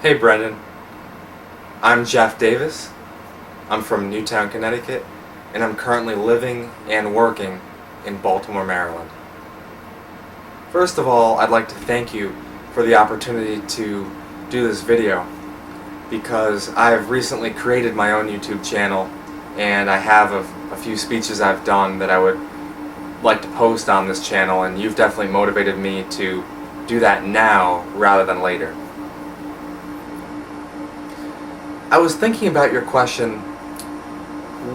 Hey Brendan, I'm Jeff Davis. I'm from Newtown, Connecticut, and I'm currently living and working in Baltimore, Maryland. First of all, I'd like to thank you for the opportunity to do this video because I've recently created my own YouTube channel and I have a few speeches I've done that I would like to post on this channel, and you've definitely motivated me to do that now rather than later. I was thinking about your question,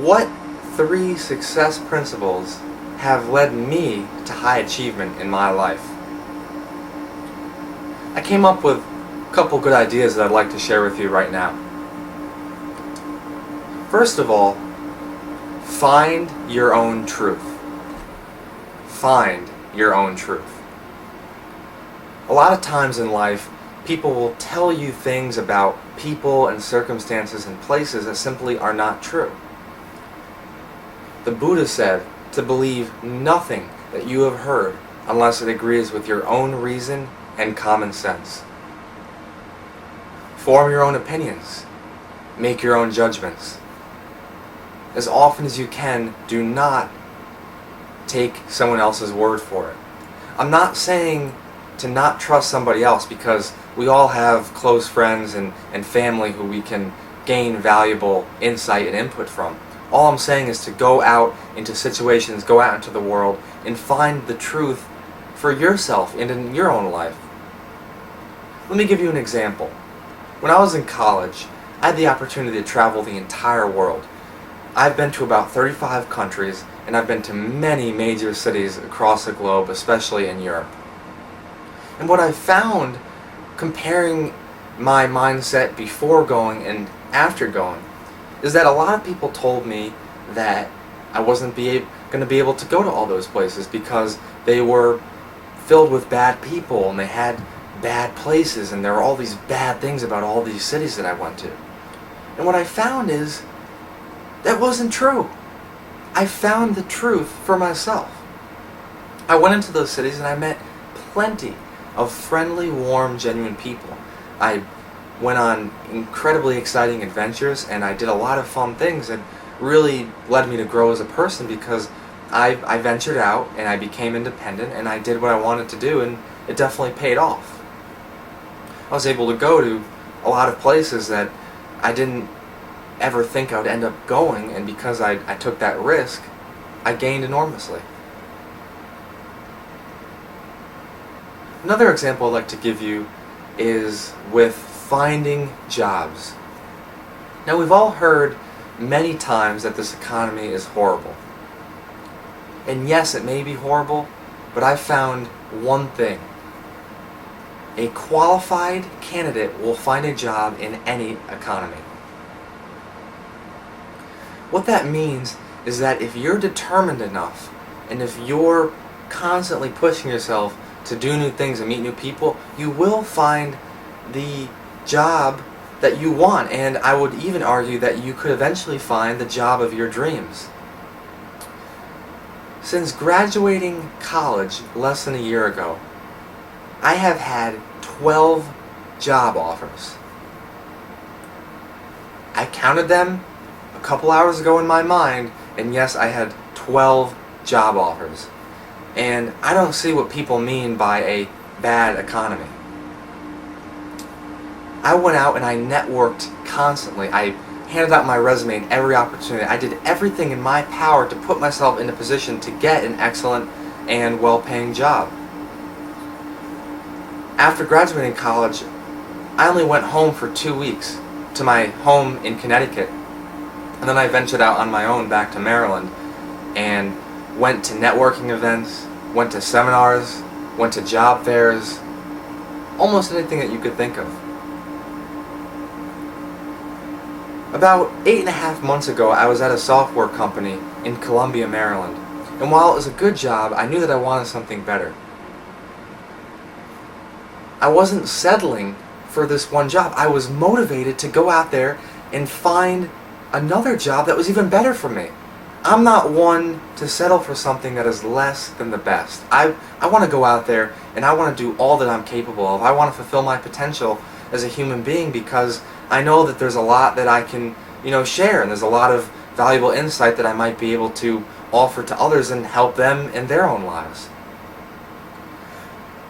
what 3 success principles have led me to high achievement in my life? I came up with a couple good ideas that I'd like to share with you right now. First of all, find your own truth. Find your own truth. A lot of times in life, people will tell you things about people and circumstances and places that simply are not true. The Buddha said to believe nothing that you have heard unless it agrees with your own reason and common sense. Form your own opinions. Make your own judgments. As often as you can, do not take someone else's word for it. I'm not saying to not trust somebody else, because we all have close friends and family who we can gain valuable insight and input from. All I'm saying is to go out into situations, go out into the world, and find the truth for yourself and in your own life. Let me give you an example. When I was in college, I had the opportunity to travel the entire world. I've been to about 35 countries, and I've been to many major cities across the globe, especially in Europe. And what I found, comparing my mindset before going and after going, is that a lot of people told me that I wasn't going to be able to go to all those places because they were filled with bad people and they had bad places and there were all these bad things about all these cities that I went to. And what I found is that wasn't true. I found the truth for myself. I went into those cities and I met plenty of friendly, warm, genuine people. I went on incredibly exciting adventures and I did a lot of fun things that really led me to grow as a person, because I ventured out and I became independent and I did what I wanted to do, and it definitely paid off. I was able to go to a lot of places that I didn't ever think I would end up going, and because I took that risk, I gained enormously. Another example I'd like to give you is with finding jobs. Now, we've all heard many times that this economy is horrible. And yes, it may be horrible, but I found one thing. A qualified candidate will find a job in any economy. What that means is that if you're determined enough, and if you're constantly pushing yourself to do new things and meet new people, you will find the job that you want, and I would even argue that you could eventually find the job of your dreams. Since graduating college less than a year ago, I have had 12 job offers. I counted them a couple hours ago in my mind, and yes, I had 12 job offers. And I don't see what people mean by a bad economy. I went out and I networked constantly. I handed out my resume in every opportunity. I did everything in my power to put myself in a position to get an excellent and well-paying job. After graduating college, I only went home for 2 weeks to my home in Connecticut. And then I ventured out on my own back to Maryland and went to networking events, went to seminars, went to job fairs, almost anything that you could think of. About 8.5 months ago, I was at a software company in Columbia, Maryland. And while it was a good job, I knew that I wanted something better. I wasn't settling for this one job. I was motivated to go out there and find another job that was even better for me. I'm not one to settle for something that is less than the best. I want to go out there and I want to do all that I'm capable of. I want to fulfill my potential as a human being, because I know that there's a lot that I can, share, and there's a lot of valuable insight that I might be able to offer to others and help them in their own lives.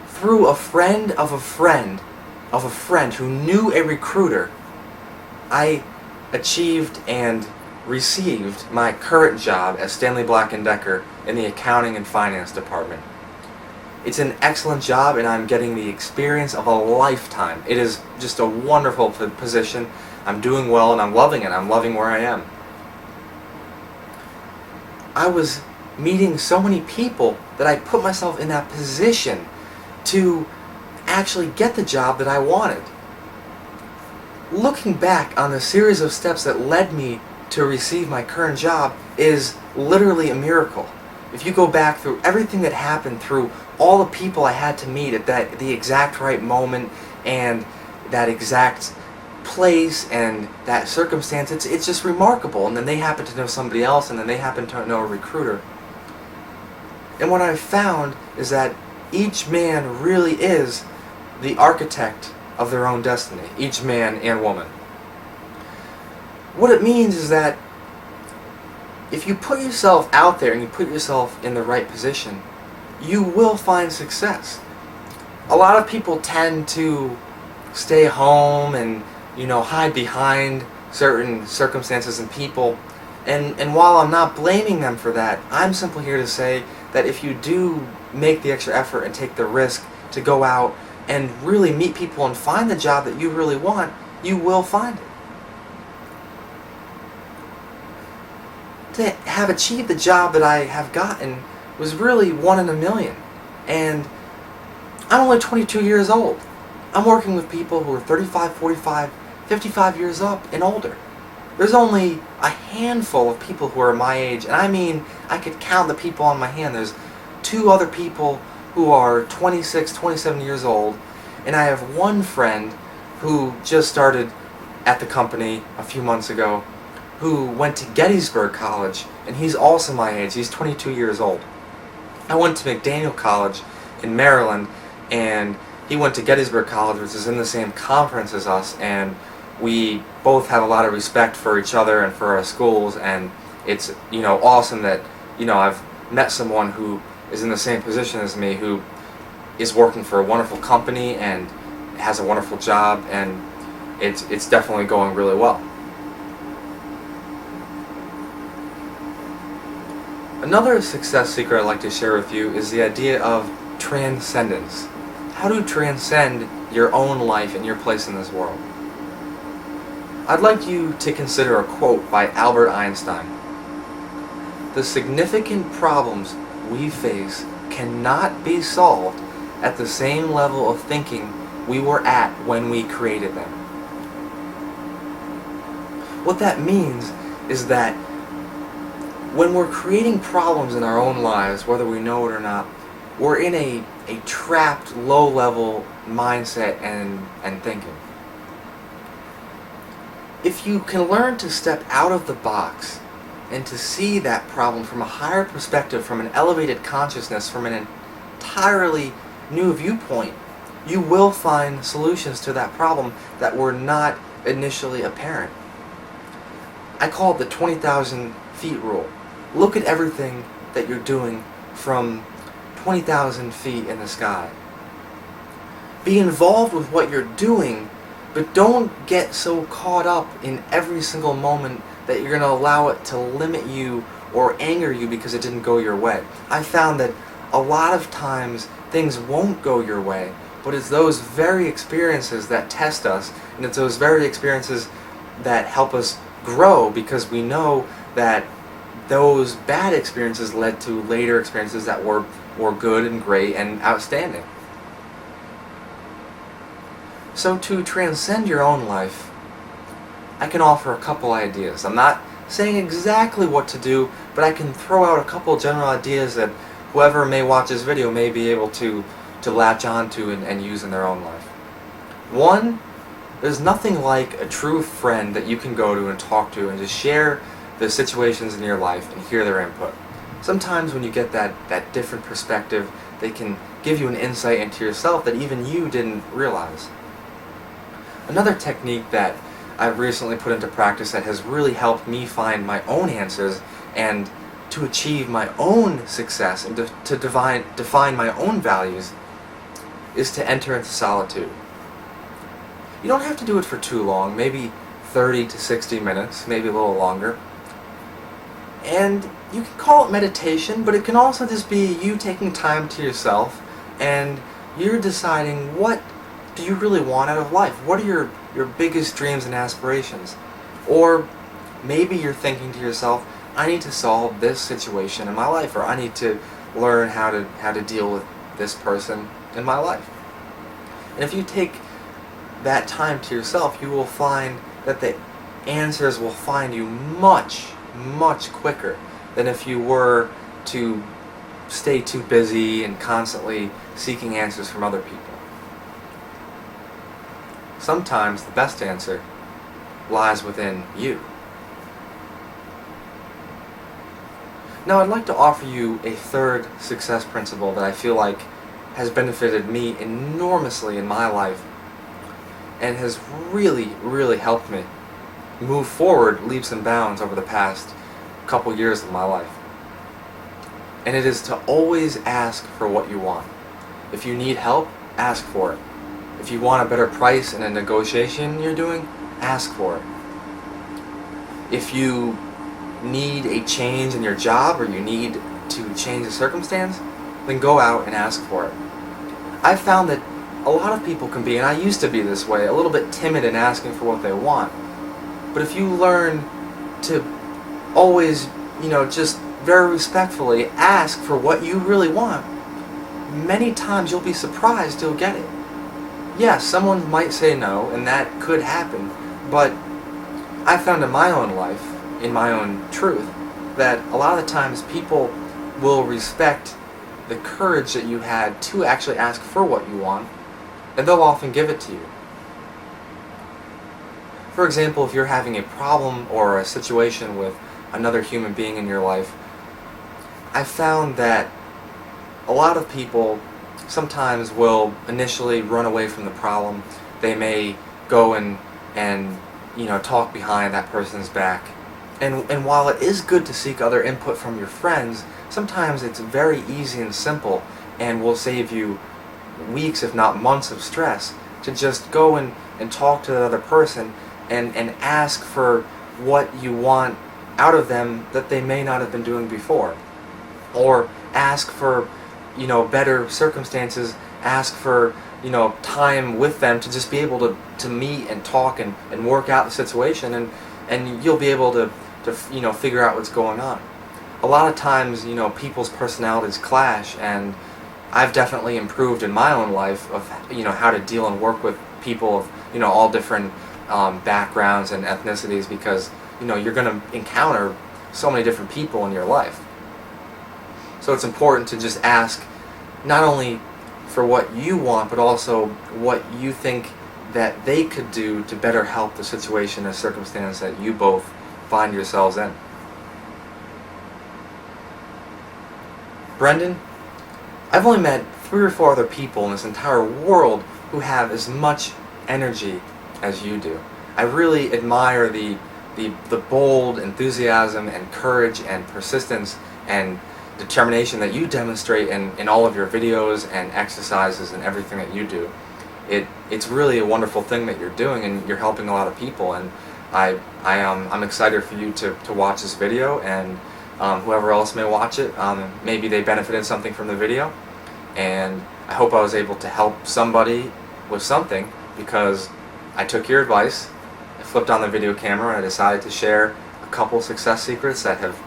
Through a friend of a friend of a friend who knew a recruiter, I achieved and received my current job at Stanley Black & Decker in the accounting and finance department. It's an excellent job, and I'm getting the experience of a lifetime. It is just a wonderful position. I'm doing well, and I'm loving it. I'm loving where I am. I was meeting so many people that I put myself in that position to actually get the job that I wanted. Looking back on the series of steps that led me to receive my current job is literally a miracle. If you go back through everything that happened, through all the people I had to meet at the exact right moment, and that exact place and that circumstance, it's just remarkable. And then they happen to know somebody else, and then they happen to know a recruiter. And what I found is that each man really is the architect of their own destiny, each man and woman. What it means is that if you put yourself out there and you put yourself in the right position, you will find success. A lot of people tend to stay home and, hide behind certain circumstances and people. And while I'm not blaming them for that, I'm simply here to say that if you do make the extra effort and take the risk to go out and really meet people and find the job that you really want, you will find it. To have achieved the job that I have gotten was really one in a million. And I'm only 22 years old. I'm working with people who are 35, 45, 55 years up and older. There's only a handful of people who are my age, and I mean, I could count the people on my hand. There's 2 other people who are 26, 27 years old, and I have one friend who just started at the company a few months ago, who went to Gettysburg College, and he's also my age. He's 22 years old. I went to McDaniel College in Maryland, and he went to Gettysburg College, which is in the same conference as us, and we both have a lot of respect for each other and for our schools, and it's awesome that I've met someone who is in the same position as me, who is working for a wonderful company and has a wonderful job, and it's definitely going really well. Another success secret I'd like to share with you is the idea of transcendence. How to transcend your own life and your place in this world. I'd like you to consider a quote by Albert Einstein. The significant problems we face cannot be solved at the same level of thinking we were at when we created them. What that means is that when we're creating problems in our own lives, whether we know it or not, we're in a trapped, low-level mindset and thinking. If you can learn to step out of the box and to see that problem from a higher perspective, from an elevated consciousness, from an entirely new viewpoint, you will find solutions to that problem that were not initially apparent. I call it the 20,000 feet rule. Look at everything that you're doing from 20,000 feet in the sky. Be involved with what you're doing, but don't get so caught up in every single moment that you're going to allow it to limit you or anger you because it didn't go your way. I found that a lot of times things won't go your way, but it's those very experiences that test us, and it's those very experiences that help us grow, because we know that those bad experiences led to later experiences that were good and great and outstanding. So to transcend your own life, I can offer a couple ideas. I'm not saying exactly what to do, but I can throw out a couple general ideas that whoever may watch this video may be able to latch onto and use in their own life. One, there's nothing like a true friend that you can go to and talk to and just share the situations in your life and hear their input. Sometimes when you get that different perspective, they can give you an insight into yourself that even you didn't realize. Another technique that I've recently put into practice that has really helped me find my own answers and to achieve my own success and to define my own values is to enter into solitude. You don't have to do it for too long, maybe 30 to 60 minutes, maybe a little longer. And you can call it meditation, but it can also just be you taking time to yourself and you're deciding, what do you really want out of life? What are your biggest dreams and aspirations? Or maybe you're thinking to yourself, I need to solve this situation in my life, or I need to learn how to deal with this person in my life. And if you take that time to yourself, you will find that the answers will find you much, much quicker than if you were to stay too busy and constantly seeking answers from other people. Sometimes the best answer lies within you. Now I'd like to offer you a third success principle that I feel like has benefited me enormously in my life and has really, really helped me move forward leaps and bounds over the past couple years of my life. And it is to always ask for what you want. If you need help, ask for it. If you want a better price in a negotiation you're doing, ask for it. If you need a change in your job or you need to change a circumstance, then go out and ask for it. I've found that a lot of people can be, and I used to be this way, a little bit timid in asking for what they want. But if you learn to always, just very respectfully ask for what you really want, many times you'll be surprised you'll get it. Yes, someone might say no, and that could happen, but I found in my own life, in my own truth, that a lot of the times people will respect the courage that you had to actually ask for what you want, and they'll often give it to you. For example, if you're having a problem or a situation with another human being in your life, I found that a lot of people sometimes will initially run away from the problem. They may go and talk behind that person's back. And while it is good to seek other input from your friends, sometimes it's very easy and simple and will save you weeks, if not months, of stress to just go and talk to the other person and ask for what you want out of them that they may not have been doing before. Or ask for, better circumstances, ask for, time with them to just be able to meet and talk and work out the situation, and you'll be able to figure out what's going on. A lot of times, people's personalities clash, and I've definitely improved in my own life of, how to deal and work with people of, all different backgrounds and ethnicities, because, you're going to encounter so many different people in your life. So it's important to just ask not only for what you want, but also what you think that they could do to better help the situation or circumstance that you both find yourselves in. Brendan, I've only met 3 or 4 other people in this entire world who have as much energy as you do. I really admire the bold enthusiasm and courage and persistence and determination that you demonstrate in all of your videos and exercises and everything that you do. It's really a wonderful thing that you're doing, and you're helping a lot of people, and I'm excited for you to watch this video, and whoever else may watch it, maybe they benefited something from the video, and I hope I was able to help somebody with something, because I took your advice, I flipped on the video camera, and I decided to share a couple success secrets that have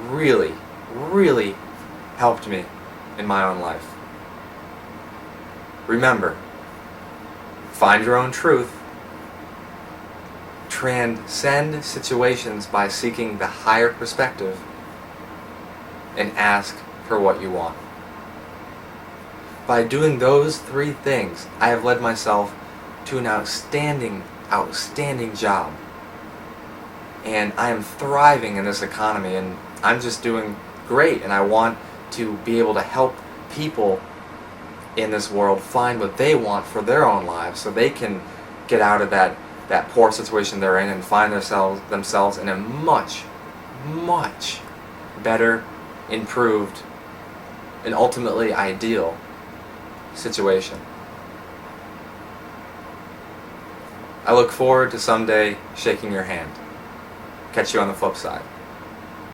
really, really helped me in my own life. Remember, find your own truth, transcend situations by seeking the higher perspective, and ask for what you want. By doing those 3 things, I have led myself to an outstanding job. And I am thriving in this economy, and I'm just doing great, and I want to be able to help people in this world find what they want for their own lives, so they can get out of that poor situation they're in and find themselves in a much, much better, improved, and ultimately ideal situation. I look forward to someday shaking your hand. Catch you on the flip side.